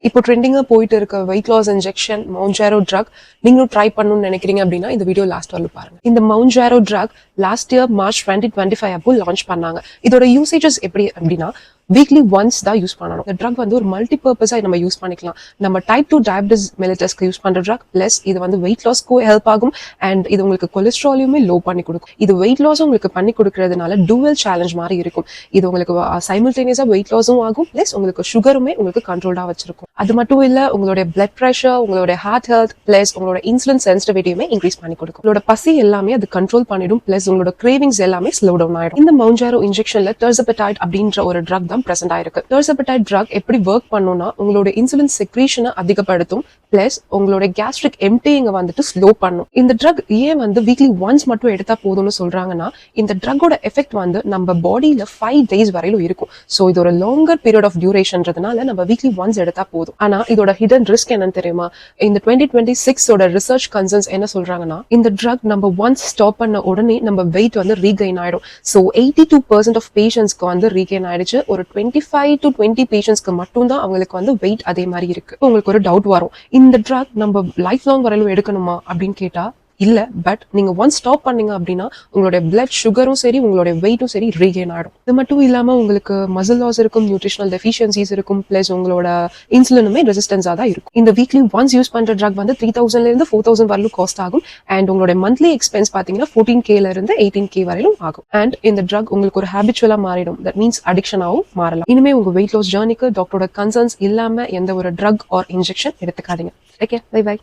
இப்போ ட்ரெண்டிங்காக போயிட்டு இருக்க வெயிட் லாஸ் இன்ஜெக்ஷன் மவுண்ட்ஜாரோ ட்ரக் நீங்களும் ட்ரை பண்ணணும்னு நினைக்கிறீங்க அப்படின்னா இந்த வீடியோ லாஸ்ட் வரல பாருங்க. இந்த மவுண்ட்ஜாரோ ட்ரக் லாஸ்ட் இயர் March 2025 அப்போ லான்ச் பண்ணாங்க. இதோட யூசேஜஸ் எப்படி அப்படின்னா வீக்லி ஒன்ஸ் தான் யூஸ் பண்ணணும். இந்த ட்ரக் வந்து ஒரு மல்டி பர்பஸா நம்ம யூஸ் பண்ணிக்கலாம். நம்ம டைப் 2 டயபிட்டிஸ் மெலிட்டஸ்க்கு யூஸ் பண்ற ட்ரக் பிளஸ் இது வந்து வெயிட் லாஸ்க்கும் ஹெல்ப் ஆகும் அண்ட் இது உங்களுக்கு கொலஸ்ட்ராலையுமே லோ பண்ணி கொடுக்கும். இது வெயிட் லாஸும் உங்களுக்கு பண்ணி கொடுக்கறதுனால டூவல் சேலஞ்ச் மாதிரி இருக்கும். இது உங்களுக்கு சைமல்டேனியஸா வெயிட் லாஸும் ஆகும் பிளஸ் உங்களுக்கு சுகருமே உங்களுக்கு கண்ட்ரோல்டா வச்சிருக்கும். அது மட்டும் இல்ல உங்களுடைய பிளட் பிரஷர், உங்களுடைய ஹார்ட் ஹெல்த் பிளஸ் உங்களோட இன்சுலின் சென்சிட்டிவிட்டியுமே இன்க்ரீஸ் பண்ணி கொடுக்கும். உங்களோட பசி எல்லாமே அது கண்ட்ரோல் பண்ணிடும் பிளஸ் உங்களோட கிரேவிங்ஸ் எல்லாமே ஸ்லோ டவுன் ஆயிடும். இந்த மவுண்ட்ஜாரோ இன்ஜெக்ஷன்ல டெர்சபெடைட் அப்படின்ற ஒரு ட்ரக் தான் பிரசன்ட் ஆயிருக்கு. டெர்சபெடைட் ட்ரக் எப்படி ஒர்க் பண்ணும்னா உங்களோட இன்சுலின் செக்ரீஷனை அதிகப்படுத்தும் பிளஸ் உங்களோட கேஸ்ட்ரிக் எம்டிங்க வந்துட்டு ஸ்லோ பண்ணும். இந்த ட்ரக் ஏன் வந்து வீக்லி ஒன்ஸ் மட்டும் எடுத்தா போதும்னு சொல்றாங்கன்னா இந்த ட்ரக்கோட எஃபெக்ட் வந்து நம்ம பாடியில 5 days வரையிலும் இருக்கும். சோ இது ஒரு லாங்கர் பீரியட் ஆஃப் டியூரேஷன்றதுனால நம்ம வீக்லி ஒன்ஸ் எடுத்தா போதும். ஆனா இதோட ஹிடன் ரிஸ்க் என்னன்னு தெரியுமா? இந்த 2026 ரிசர்ச் கன்சர்ன்ஸ் என்ன சொல்றாங்கன்னா இந்த ட்ரக் நம்ம ஒன்ஸ் ஸ்டாப் பண்ண உடனே நம்ம வெயிட் வந்து ரீகெயின் ஆயிடும். சோ 82% ஆஃப் பேஷண்ட்ஸ்க்கு வந்து ரீகெயின் ஆயிடுச்சு. ஒரு 25 to 20 பேஷண்ட்ஸ்க்கு மட்டும் தான் அவங்களுக்கு வந்து வெயிட் அதே மாதிரி இருக்கு. உங்களுக்கு ஒரு டவுட் வரும், இந்த ட்ரக் நம்ம லைஃப் லாங் வரையிலும் எடுக்கணுமா அப்படின்னு கேட்டா இல்ல. பட் நீங்க ஒன்ஸ் ஸ்டாப் பண்ணீங்க அப்படின்னா உங்களுடைய பிளட் சுகரும் சரி உங்களுடைய வெயிட்டும் சரி ரீகெயின் ஆயிடும். இது மட்டும் இல்லாம உங்களுக்கு மசில் லாஸ் இருக்கும், நியூட்ரிஷனல் டெஃபிஷியன்சிஸ் இருக்கும் பிளஸ் உங்களோட இன்சுலினுமே ரெசிஸ்டன்ஸா தான் இருக்கும். இந்த வீக்லி ஒன்ஸ் யூஸ் பண்ற ட்ரக் வந்து 3000 இருந்து 4000 வரையிலும் காஸ்ட் ஆகும் அண்ட் உங்களோட மந்த்லி எக்ஸ்பென்ஸ் பாத்தீங்கன்னா 14K இருந்து 18K வரையிலும் ஆகும். அண்ட் இந்த ட்ரக் உங்களுக்கு ஒரு ஹேபிச்சுவலா மாறிடும். தட் மீன்ஸ் அடிக்ஷனாவும் மாறலாம். இனிமே உங்க வெயிட் லாஸ் ஜர்னிக்கு டாக்டரோட கன்சர்ன்ஸ் இல்லாம எந்த ஒரு ட்ரக் ஆர் இன்ஜெக்ஷன் எடுத்துக்காதீங்க. Okay, bye by.